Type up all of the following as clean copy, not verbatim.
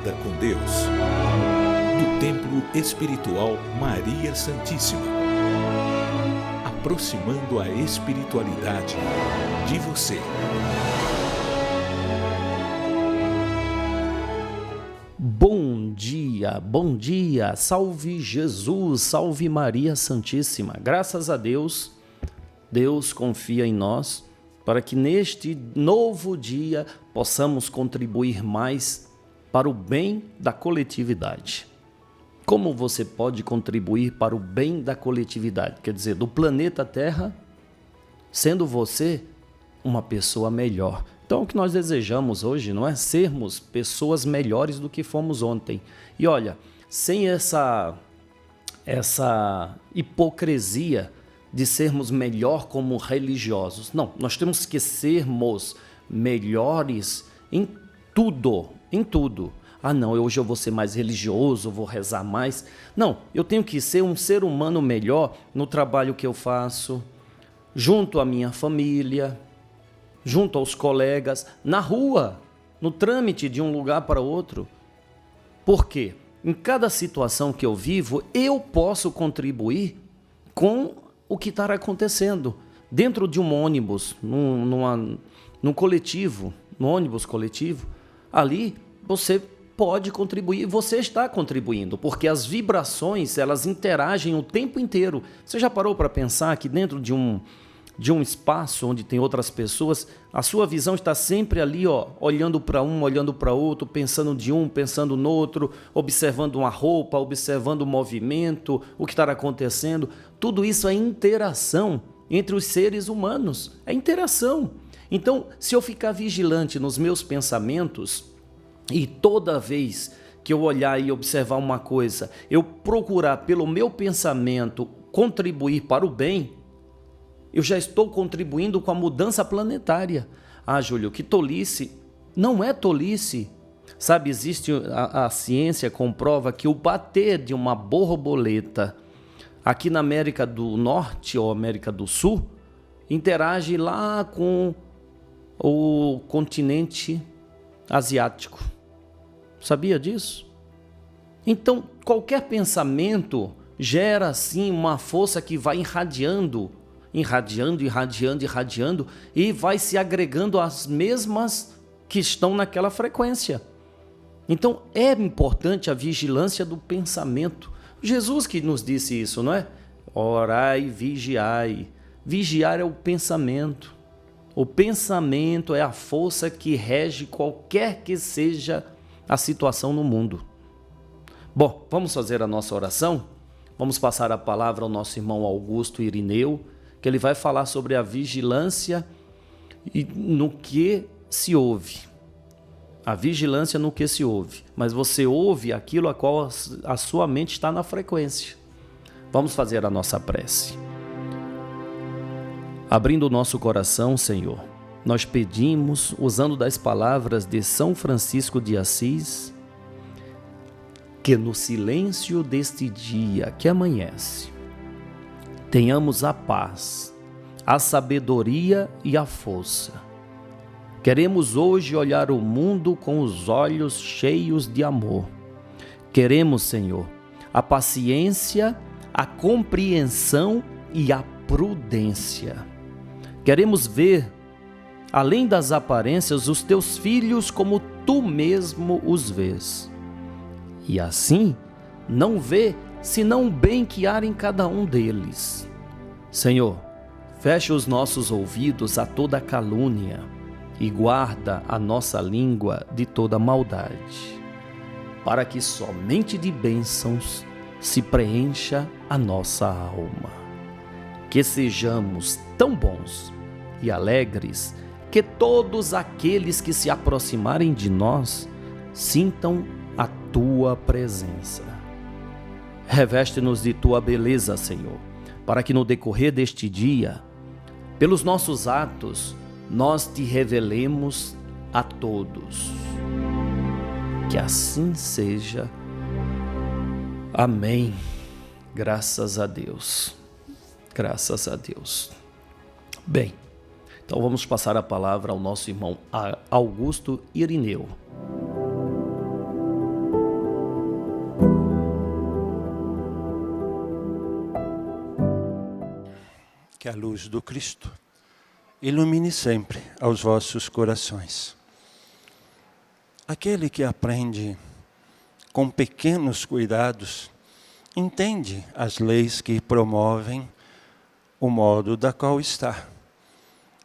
Vida com Deus, do Templo Espiritual Maria Santíssima, aproximando a espiritualidade de você. Bom dia, salve Jesus, salve Maria Santíssima. Graças a Deus, Deus confia em nós para que neste novo dia possamos contribuir mais para o bem da coletividade. Como você pode contribuir para o bem da coletividade? Quer dizer, do planeta Terra, sendo você uma pessoa melhor. Então, o que nós desejamos hoje não é sermos pessoas melhores do que fomos ontem. E olha, sem essa hipocrisia de sermos melhor como religiosos. Não, nós temos que sermos melhores em tudo, em tudo. Ah não, hoje eu vou ser mais religioso, vou rezar mais. Não, eu tenho que ser um ser humano melhor no trabalho que eu faço, junto à minha família, junto aos colegas, na rua, no trâmite de um lugar para outro. Por quê? Em cada situação que eu vivo, eu posso contribuir com o que está acontecendo. Dentro de um ônibus, num coletivo, no ônibus coletivo, ali você pode contribuir, você está contribuindo, porque as vibrações, elas interagem o tempo inteiro. Você já parou para pensar que dentro de um espaço onde tem outras pessoas, a sua visão está sempre ali, olhando para um, olhando para outro, pensando de um, pensando no outro, observando uma roupa, observando o movimento, o que está acontecendo. Tudo isso é interação entre os seres humanos, é interação. Então, se eu ficar vigilante nos meus pensamentos e toda vez que eu olhar e observar uma coisa, eu procurar pelo meu pensamento contribuir para o bem, eu já estou contribuindo com a mudança planetária. Ah, Júlio, que tolice. Não é tolice. Sabe, existe a ciência comprova que o bater de uma borboleta aqui na América do Norte ou América do Sul interage lá com o continente asiático. Sabia disso? Então, qualquer pensamento gera assim uma força que vai irradiando e vai se agregando às mesmas que estão naquela frequência. Então é importante a vigilância do pensamento. Jesus que nos disse isso, não é? Orai e vigiai. Vigiar é o pensamento. O pensamento é a força que rege qualquer que seja a situação no mundo. Bom, vamos fazer a nossa oração? Vamos passar a palavra ao nosso irmão Augusto Irineu, que ele vai falar sobre a vigilância e no que se ouve. A vigilância no que se ouve. Mas você ouve aquilo a qual a sua mente está na frequência. Vamos fazer a nossa prece. Abrindo o nosso coração, Senhor, nós pedimos, usando das palavras de São Francisco de Assis, que no silêncio deste dia que amanhece, tenhamos a paz, a sabedoria e a força. Queremos hoje olhar o mundo com os olhos cheios de amor. Queremos, Senhor, a paciência, a compreensão e a prudência. Queremos ver, além das aparências, os teus filhos como tu mesmo os vês. E assim, não vê senão o bem que há em cada um deles. Senhor, fecha os nossos ouvidos a toda calúnia e guarda a nossa língua de toda maldade, para que somente de bênçãos se preencha a nossa alma. Que sejamos tão bons e alegres que todos aqueles que se aproximarem de nós sintam a tua presença. Reveste-nos de tua beleza, Senhor, para que no decorrer deste dia, pelos nossos atos, nós te revelemos a todos. Que assim seja. Amém. Graças a Deus. Graças a Deus. Bem, então vamos passar a palavra ao nosso irmão Augusto Irineu. que a luz do Cristo ilumine sempre aos vossos corações. Aquele que aprende com pequenos cuidados, entende as leis que promovem o modo da qual está.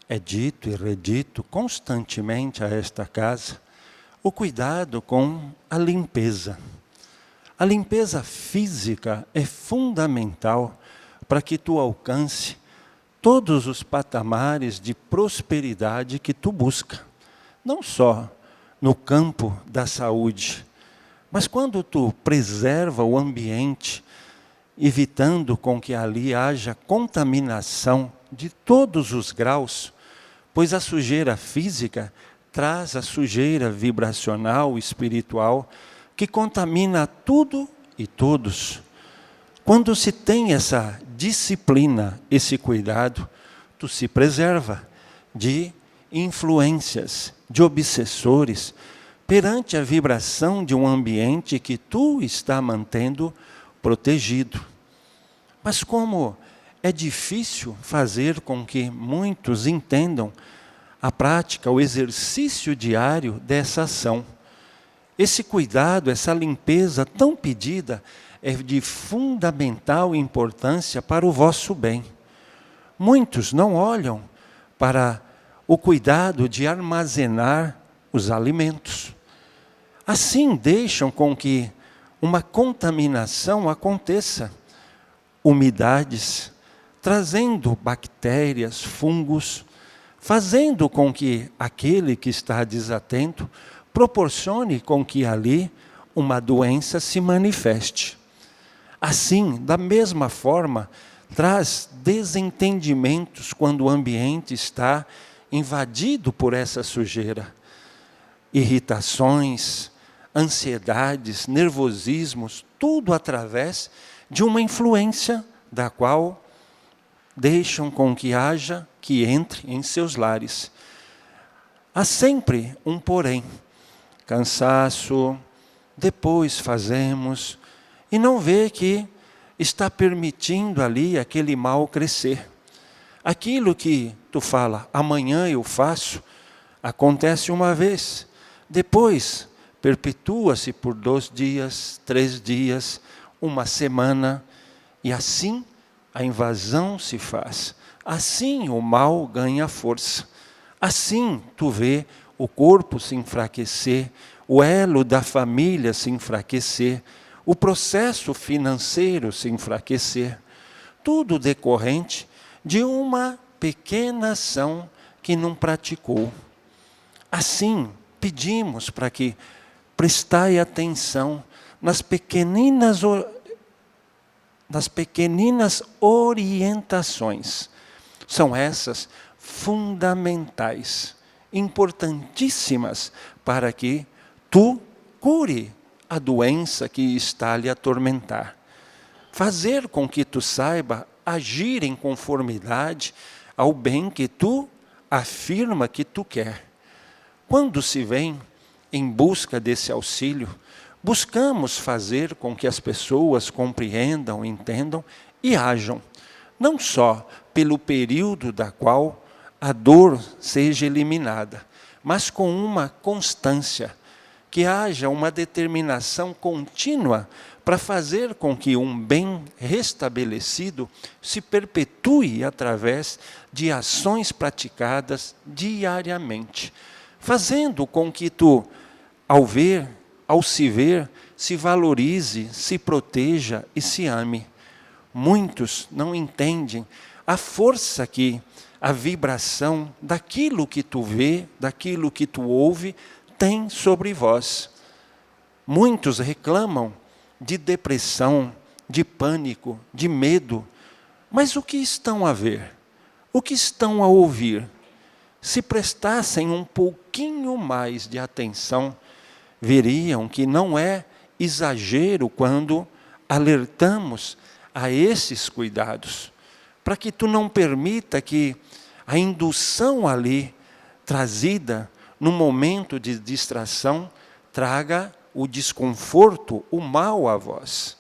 É dito e redito constantemente a esta casa o cuidado com a limpeza. A limpeza física é fundamental para que tu alcance todos os patamares de prosperidade que tu busca. Não só no campo da saúde, mas quando tu preserva o ambiente, evitando com que ali haja contaminação de todos os graus, pois a sujeira física traz a sujeira vibracional, espiritual, que contamina tudo e todos. Quando se tem essa disciplina, esse cuidado, tu se preserva de influências, de obsessores, perante a vibração de um ambiente que tu está mantendo protegido. Mas como é difícil fazer com que muitos entendam a prática, o exercício diário dessa ação. Esse cuidado, essa limpeza tão pedida, é de fundamental importância para o vosso bem. Muitos não olham para o cuidado de armazenar os alimentos. Assim deixam com que uma contaminação aconteça. Umidades, trazendo bactérias, fungos, fazendo com que aquele que está desatento proporcione com que ali uma doença se manifeste. Assim, da mesma forma, traz desentendimentos quando o ambiente está invadido por essa sujeira. Irritações, ansiedades, nervosismos, tudo através de uma influência da qual deixam com que haja, que entre em seus lares. Há sempre um porém. Cansaço, depois fazemos, e não vê que está permitindo ali aquele mal crescer. Aquilo que tu fala, amanhã eu faço, acontece uma vez. Depois, perpetua-se por 2 dias, 3 dias, uma semana, e assim a invasão se faz. Assim o mal ganha força. Assim tu vê o corpo se enfraquecer, o elo da família se enfraquecer, o processo financeiro se enfraquecer. Tudo decorrente de uma pequena ação que não praticou. Assim, pedimos para que prestai atenção nas pequeninas orientações. São essas fundamentais, importantíssimas, para que tu cure a doença que está a lhe atormentar. Fazer com que tu saiba agir em conformidade ao bem que tu afirma que tu quer. Quando se vem em busca desse auxílio, buscamos fazer com que as pessoas compreendam, entendam e ajam. Não só pelo período da qual a dor seja eliminada, mas com uma constância, que haja uma determinação contínua para fazer com que um bem restabelecido se perpetue através de ações praticadas diariamente, fazendo com que tu, ao se ver, se valorize, se proteja e se ame. Muitos não entendem a força que a vibração daquilo que tu vê, daquilo que tu ouve, tem sobre vós. Muitos reclamam de depressão, de pânico, de medo. Mas o que estão a ver? O que estão a ouvir? Se prestassem um pouquinho mais de atenção, veriam que não é exagero quando alertamos a esses cuidados, para que tu não permita que a indução ali trazida no momento de distração traga o desconforto, o mal a vós.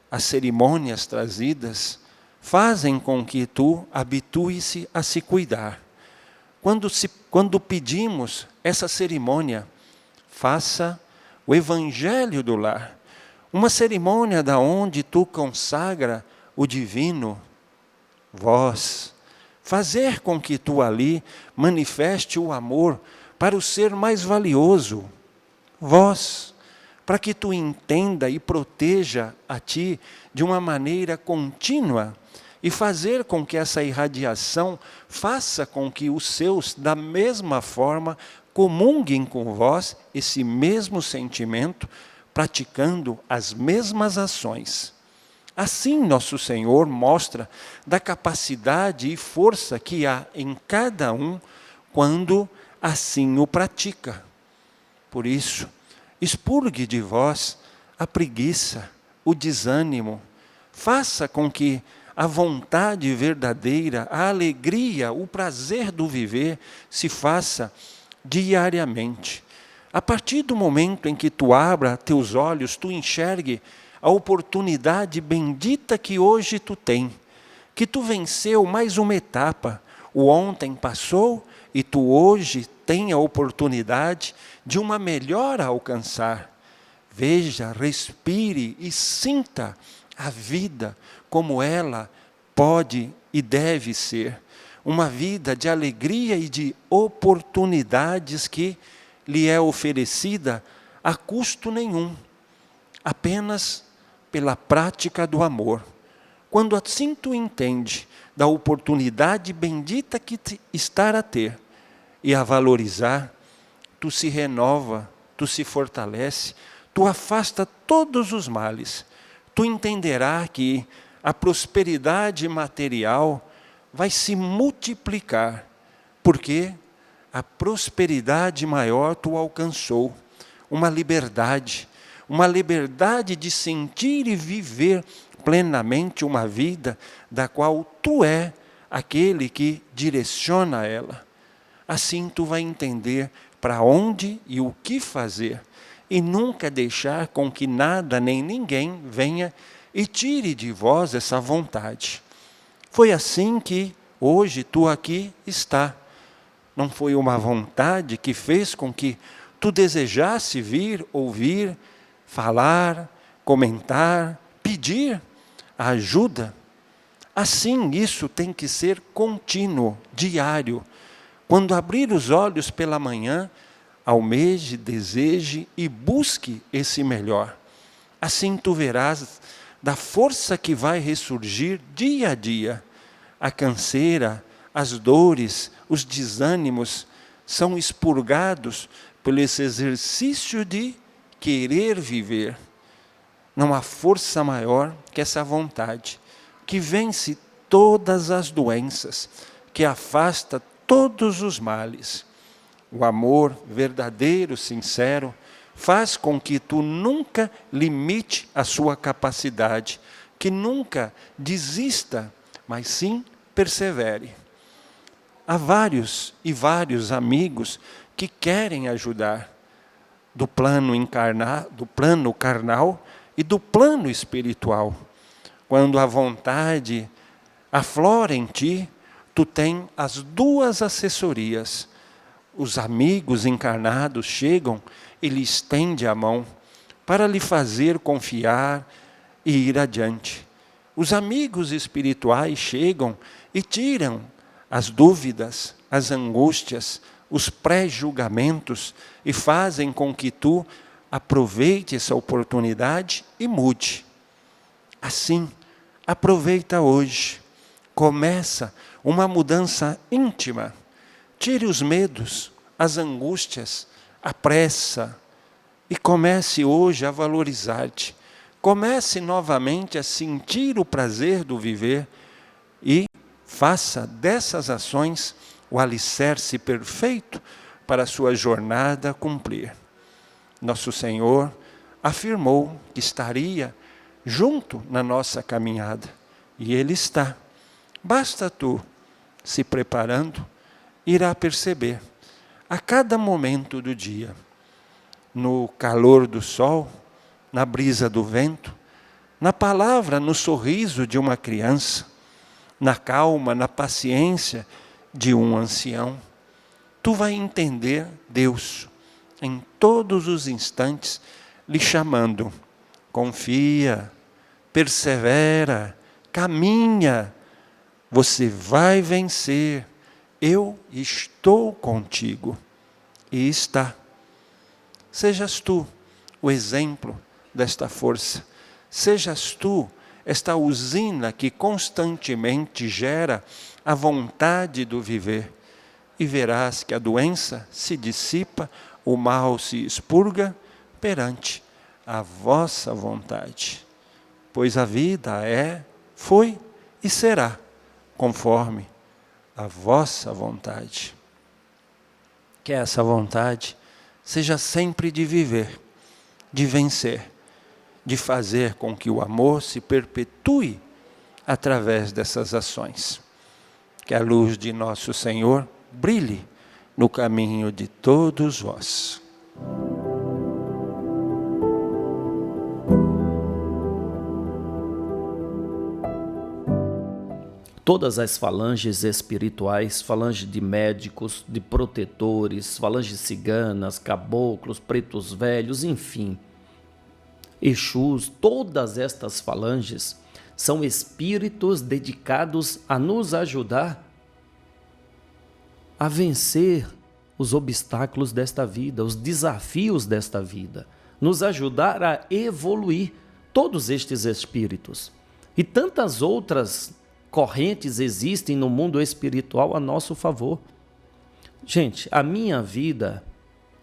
As cerimônias trazidas fazem com que tu habitue-se a se cuidar. Quando pedimos essa cerimônia, faça o Evangelho do Lar, uma cerimônia da onde tu consagra o divino, vós, fazer com que tu ali manifeste o amor para o ser mais valioso, vós, para que tu entenda e proteja a ti de uma maneira contínua e fazer com que essa irradiação faça com que os seus, da mesma forma, comunguem com vós esse mesmo sentimento, praticando as mesmas ações. Assim, nosso Senhor mostra da capacidade e força que há em cada um quando assim o pratica. Por isso, expurgue de vós a preguiça, o desânimo, faça com que a vontade verdadeira, a alegria, o prazer do viver se faça diariamente. A partir do momento em que tu abra teus olhos, tu enxergue a oportunidade bendita que hoje tu tem, que tu venceu mais uma etapa. O ontem passou e tu hoje tem a oportunidade de uma melhora a alcançar. Veja, respire e sinta a vida como ela pode e deve ser. Uma vida de alegria e de oportunidades que lhe é oferecida a custo nenhum, apenas pela prática do amor. Quando assim tu entende da oportunidade bendita que está a ter e a valorizar, tu se renova, tu se fortalece, tu afasta todos os males. Tu entenderás que a prosperidade material vai se multiplicar, porque a prosperidade maior tu alcançou, uma liberdade de sentir e viver plenamente uma vida da qual tu é aquele que direciona ela. Assim tu vai entender para onde e o que fazer, e nunca deixar com que nada nem ninguém venha e tire de vós essa vontade. Foi assim que hoje tu aqui está. Não foi uma vontade que fez com que tu desejasse vir, ouvir, falar, comentar, pedir a ajuda? Assim, isso tem que ser contínuo, diário. Quando abrir os olhos pela manhã, almeje, deseje e busque esse melhor. Assim tu verás da força que vai ressurgir dia a dia. A canseira, as dores, os desânimos são expurgados pelo esse exercício de querer viver. Não há força maior que essa vontade, que vence todas as doenças, que afasta todos os males. O amor verdadeiro, sincero, faz com que tu nunca limite a sua capacidade, que nunca desista, mas sim persevere. Há vários e vários amigos que querem ajudar, do plano carnal e do plano espiritual. Quando a vontade aflora em ti, tu tem as duas assessorias. Os amigos encarnados chegam e lhe estende a mão para lhe fazer confiar e ir adiante. Os amigos espirituais chegam e tiram as dúvidas, as angústias, os pré-julgamentos e fazem com que tu aproveite essa oportunidade e mude. Assim, aproveita hoje, começa uma mudança íntima. Tire os medos, as angústias, a pressa e comece hoje a valorizar-te. Comece novamente a sentir o prazer do viver e faça dessas ações o alicerce perfeito para a sua jornada cumprir. Nosso Senhor afirmou que estaria junto na nossa caminhada e Ele está. Basta tu, se preparando, irá perceber a cada momento do dia, no calor do sol, na brisa do vento, na palavra, no sorriso de uma criança, na calma, na paciência de um ancião, tu vai entender Deus em todos os instantes lhe chamando. Confia, persevera, caminha, você vai vencer, eu estou contigo. E está. Sejas tu o exemplo desta força, sejas tu esta usina que constantemente gera a vontade do viver, e verás que a doença se dissipa, o mal se expurga perante a vossa vontade. Pois a vida foi e será conforme a vossa vontade. Que essa vontade seja sempre de viver, de vencer, de fazer com que o amor se perpetue através dessas ações. Que a luz de nosso Senhor brilhe no caminho de todos vós. Todas as falanges espirituais, falange de médicos, de protetores, falanges ciganas, caboclos, pretos velhos, enfim, Exus, todas estas falanges são espíritos dedicados a nos ajudar a vencer os obstáculos desta vida, os desafios desta vida, nos ajudar a evoluir, todos estes espíritos. E tantas outras correntes existem no mundo espiritual a nosso favor. Gente, a minha vida,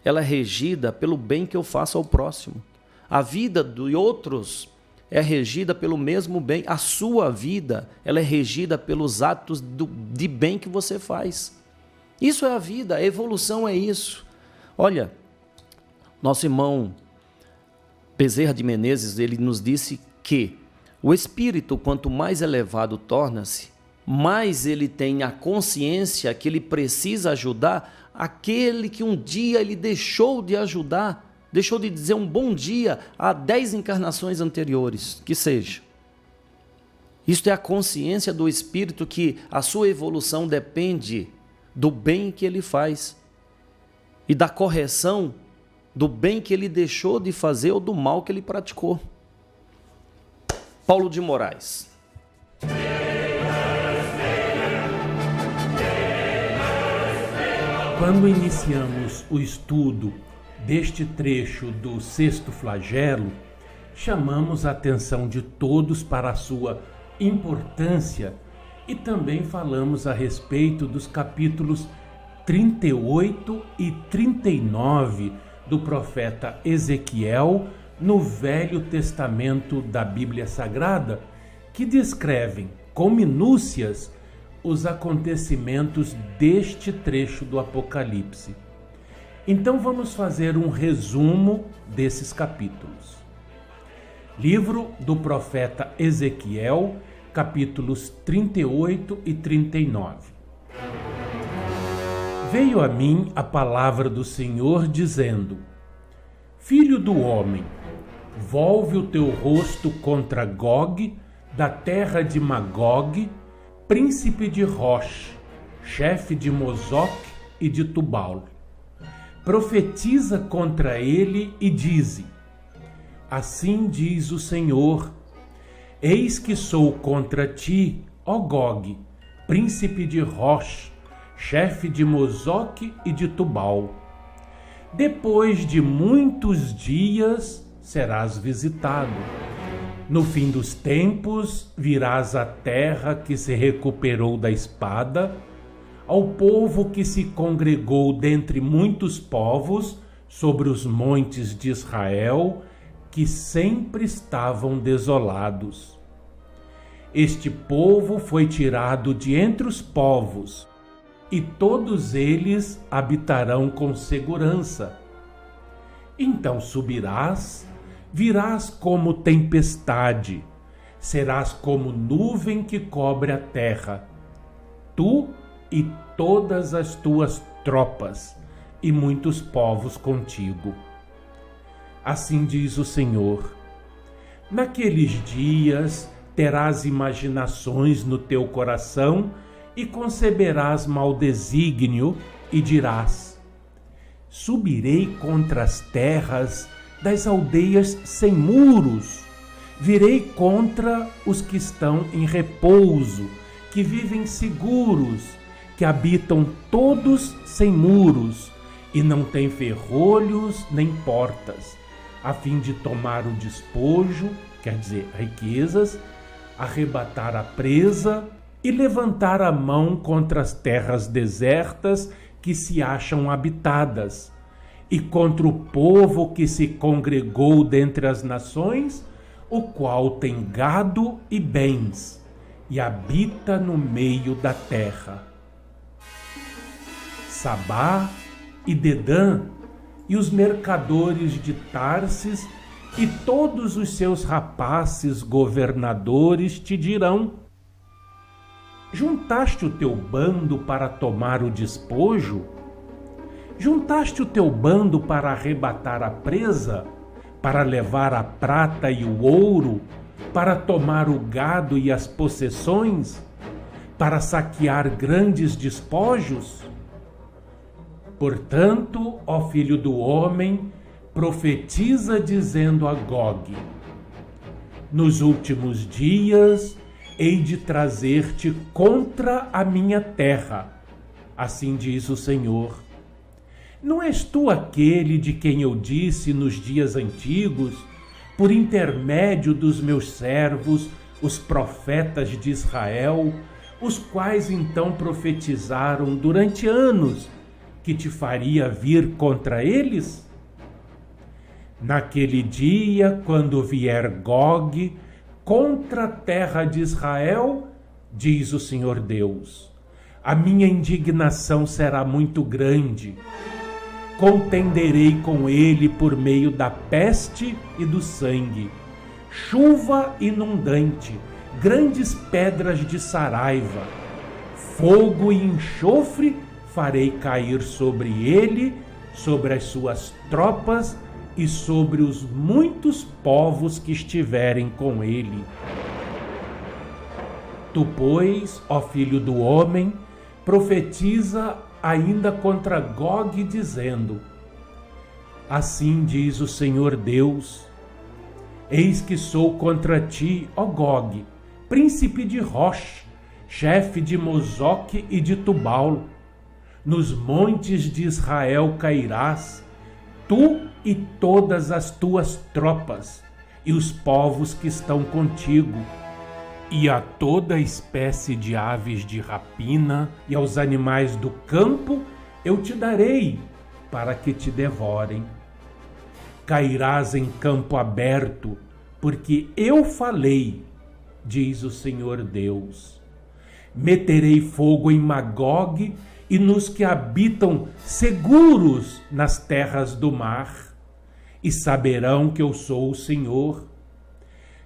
ela é regida pelo bem que eu faço ao próximo. A vida de outros é regida pelo mesmo bem. A sua vida, ela é regida pelos atos de bem que você faz. Isso é a vida, a evolução é isso. Olha, nosso irmão Bezerra de Menezes, ele nos disse que o espírito, quanto mais elevado torna-se, mais ele tem a consciência que ele precisa ajudar aquele que um dia ele deixou de ajudar, deixou de dizer um bom dia há 10 encarnações anteriores, que seja. Isto é a consciência do espírito, que a sua evolução depende do bem que ele faz e da correção do bem que ele deixou de fazer ou do mal que ele praticou. Paulo de Moraes. Quando iniciamos o estudo deste trecho do sexto flagelo, chamamos a atenção de todos para a sua importância e também falamos a respeito dos capítulos 38 e 39 do profeta Ezequiel no Velho Testamento da Bíblia Sagrada, que descrevem com minúcias os acontecimentos deste trecho do Apocalipse. Então vamos fazer um resumo desses capítulos. Livro do profeta Ezequiel, capítulos 38 e 39. Veio a mim a palavra do Senhor dizendo: Filho do homem, volve o teu rosto contra Gog, da terra de Magog, príncipe de Rosh, chefe de Mosoque e de Tubal. Profetiza contra ele e dize: Assim diz o Senhor: Eis que sou contra ti, ó Gog, príncipe de Rosh, chefe de Mosoque e de Tubal. Depois de muitos dias serás visitado. No fim dos tempos virás à terra que se recuperou da espada, ao povo que se congregou dentre muitos povos sobre os montes de Israel, que sempre estavam desolados. Este povo foi tirado de entre os povos, e todos eles habitarão com segurança. Então subirás, virás como tempestade, serás como nuvem que cobre a terra, tu e todas as tuas tropas, e muitos povos contigo. Assim diz o Senhor: naqueles dias terás imaginações no teu coração e conceberás mau desígnio e dirás: subirei contra as terras das aldeias sem muros, virei contra os que estão em repouso, que vivem seguros, que habitam todos sem muros e não têm ferrolhos nem portas, a fim de tomar o despojo, quer dizer, riquezas, arrebatar a presa e levantar a mão contra as terras desertas que se acham habitadas, e contra o povo que se congregou dentre as nações, o qual tem gado e bens, e habita no meio da terra. Sabá e Dedã, e os mercadores de Tarsis, e todos os seus rapazes governadores te dirão: juntaste o teu bando para tomar o despojo? Juntaste o teu bando para arrebatar a presa, para levar a prata e o ouro, para tomar o gado e as possessões, para saquear grandes despojos? Portanto, ó filho do homem, profetiza dizendo a Gog: nos últimos dias hei de trazer-te contra a minha terra, assim diz o Senhor. Não és tu aquele de quem eu disse nos dias antigos, por intermédio dos meus servos, os profetas de Israel, os quais então profetizaram durante anos que te faria vir contra eles? Naquele dia, quando vier Gog contra a terra de Israel, diz o Senhor Deus, a minha indignação será muito grande. Contenderei com ele por meio da peste e do sangue, chuva inundante, grandes pedras de saraiva, fogo e enxofre farei cair sobre ele, sobre as suas tropas e sobre os muitos povos que estiverem com ele. Tu, pois, ó filho do homem, profetiza ainda contra Gog, dizendo: assim diz o Senhor Deus, eis que sou contra ti, ó Gog, príncipe de Rosh, chefe de Mozoque e de Tubal. Nos montes de Israel cairás, tu e todas as tuas tropas, e os povos que estão contigo, e a toda espécie de aves de rapina e aos animais do campo eu te darei, para que te devorem. Cairás em campo aberto, porque eu falei, diz o Senhor Deus. Meterei fogo em Magog e nos que habitam seguros nas terras do mar, e saberão que eu sou o Senhor.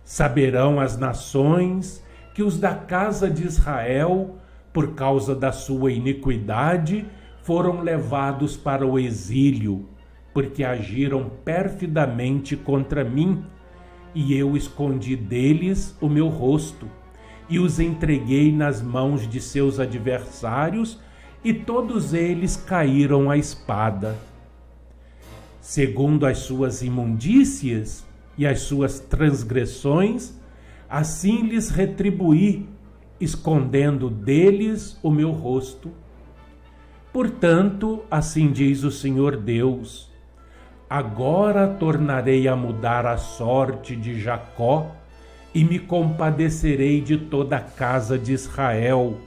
Saberão as nações que os da casa de Israel, por causa da sua iniquidade, foram levados para o exílio, porque agiram perfidamente contra mim, e eu escondi deles o meu rosto, e os entreguei nas mãos de seus adversários, e todos eles caíram à espada. Segundo as suas imundícias e as suas transgressões, assim lhes retribuí, escondendo deles o meu rosto. Portanto, assim diz o Senhor Deus, agora tornarei a mudar a sorte de Jacó e me compadecerei de toda a casa de Israel.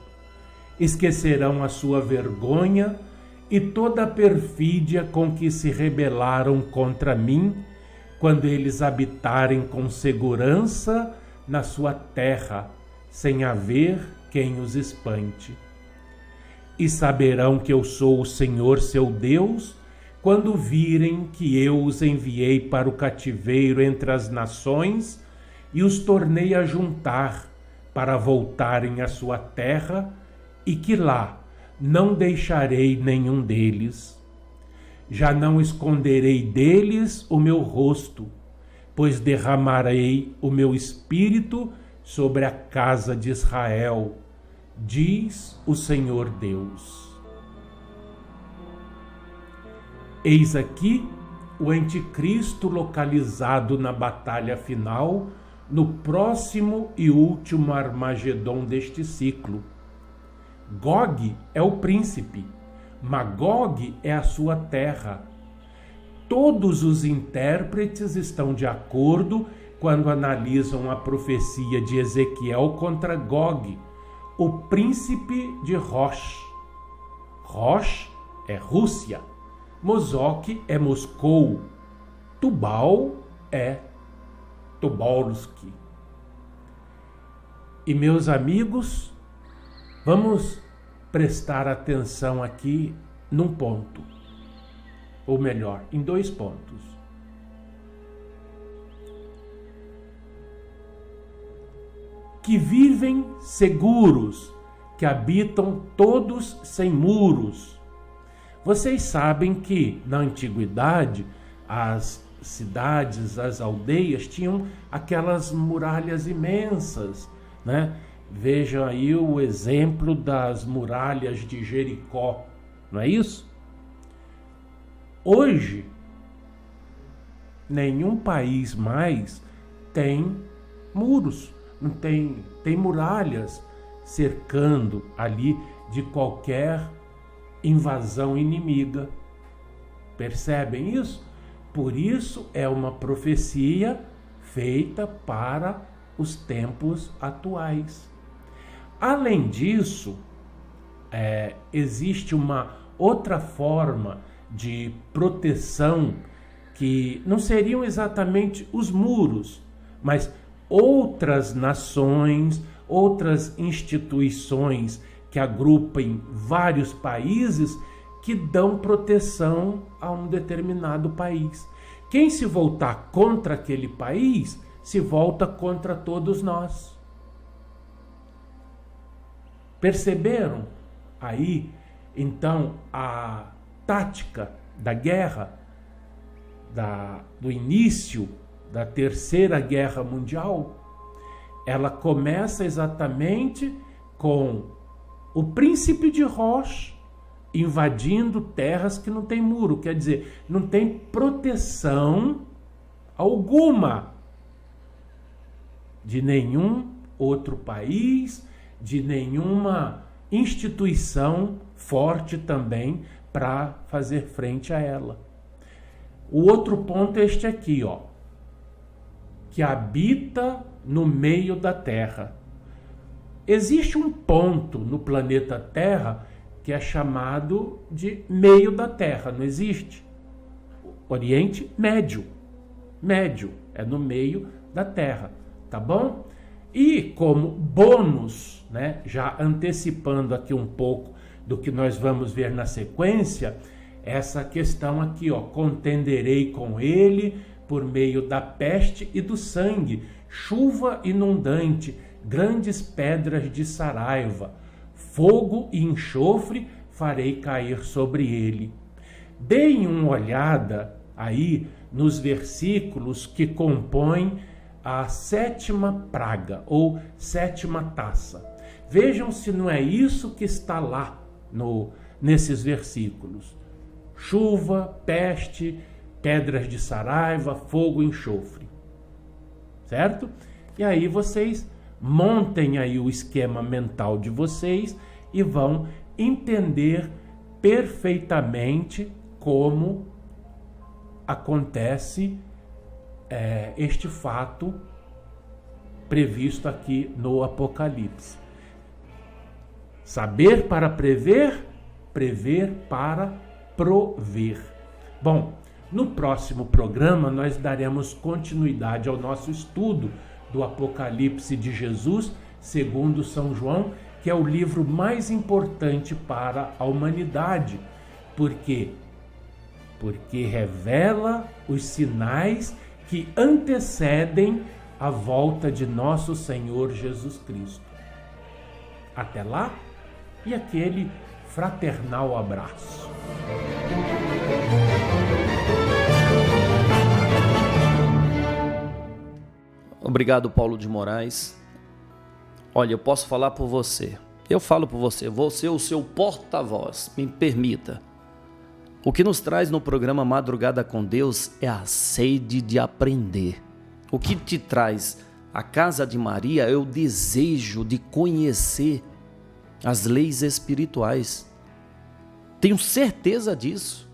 Esquecerão a sua vergonha e toda a perfídia com que se rebelaram contra mim, quando eles habitarem com segurança na sua terra, sem haver quem os espante. E saberão que eu sou o Senhor seu Deus, quando virem que eu os enviei para o cativeiro entre as nações e os tornei a juntar para voltarem à sua terra, e que lá não deixarei nenhum deles. Já não esconderei deles o meu rosto, pois derramarei o meu espírito sobre a casa de Israel, diz o Senhor Deus. Eis aqui o anticristo localizado na batalha final, no próximo e último Armagedon deste ciclo. Gog é o príncipe, Magog é a sua terra. Todos os intérpretes estão de acordo quando analisam a profecia de Ezequiel contra Gog, o príncipe de Rosh. Rosh é Rússia, Mosok é Moscou, Tubal é Tobolsk. E meus amigos, vamos prestar atenção aqui num ponto, ou melhor, em 2 pontos. Que vivem seguros, que habitam todos sem muros. Vocês sabem que, na antiguidade, as cidades, as aldeias tinham aquelas muralhas imensas, né? Vejam aí o exemplo das muralhas de Jericó, não é isso? Hoje, nenhum país mais tem muros, não tem muralhas cercando ali de qualquer invasão inimiga. Percebem isso? Por isso é uma profecia feita para os tempos atuais. Além disso, existe uma outra forma de proteção que não seriam exatamente os muros, mas outras nações, outras instituições que agrupem vários países que dão proteção a um determinado país. Quem se voltar contra aquele país, se volta contra todos nós. Perceberam aí, então, a tática da guerra, do início da Terceira Guerra Mundial? Ela começa exatamente com o príncipe de Rosh invadindo terras que não tem muro, quer dizer, não tem proteção alguma de nenhum outro país, de nenhuma instituição forte também para fazer frente a ela. O outro ponto é este aqui, ó, que habita no meio da Terra. Existe um ponto no planeta Terra que é chamado de meio da Terra, não existe? Oriente Médio. Médio, é no meio da Terra, tá bom? E como bônus, né, já antecipando aqui um pouco do que nós vamos ver na sequência, essa questão aqui, ó, contenderei com ele por meio da peste e do sangue, chuva inundante, grandes pedras de saraiva, fogo e enxofre farei cair sobre ele. Deem uma olhada aí nos versículos que compõem a 7ª praga ou 7ª taça. Vejam se não é isso que está lá nesses versículos. Chuva, peste, pedras de saraiva, fogo e enxofre. Certo? E aí vocês montem aí o esquema mental de vocês e vão entender perfeitamente como acontece este fato previsto aqui no Apocalipse. Saber para prever, prever para prover. Bom, no próximo programa nós daremos continuidade ao nosso estudo do Apocalipse de Jesus, segundo São João, que é o livro mais importante para a humanidade. Por quê? Porque revela os sinais que antecedem a volta de nosso Senhor Jesus Cristo. Até lá e aquele fraternal abraço. Obrigado, Paulo de Moraes. Olha, eu posso falar por você. Eu falo por você. Vou ser o seu porta-voz. Me permita. O que nos traz no programa Madrugada com Deus é a sede de aprender. O que te traz a Casa de Maria é o desejo de conhecer as leis espirituais. Tenho certeza disso,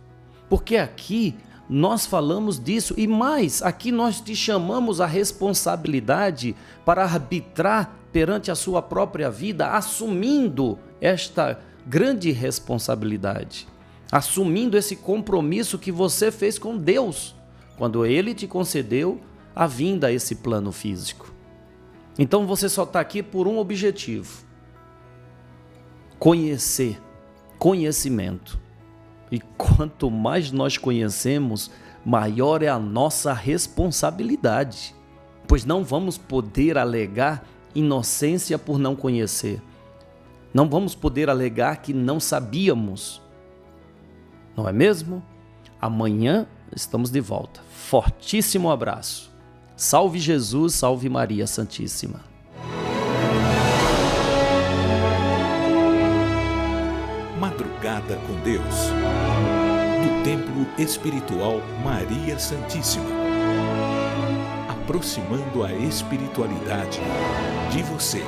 porque aqui nós falamos disso e mais, aqui nós te chamamos a responsabilidade para arbitrar perante a sua própria vida, assumindo esta grande responsabilidade, assumindo esse compromisso que você fez com Deus, quando Ele te concedeu a vinda a esse plano físico. Então você só está aqui por um objetivo: conhecer, conhecimento. E quanto mais nós conhecemos, maior é a nossa responsabilidade, pois não vamos poder alegar inocência por não conhecer. Não vamos poder alegar que não sabíamos. Não é mesmo? Amanhã estamos de volta. Fortíssimo abraço. Salve Jesus, salve Maria Santíssima. Madrugada com Deus, do Templo Espiritual Maria Santíssima, aproximando a espiritualidade de você.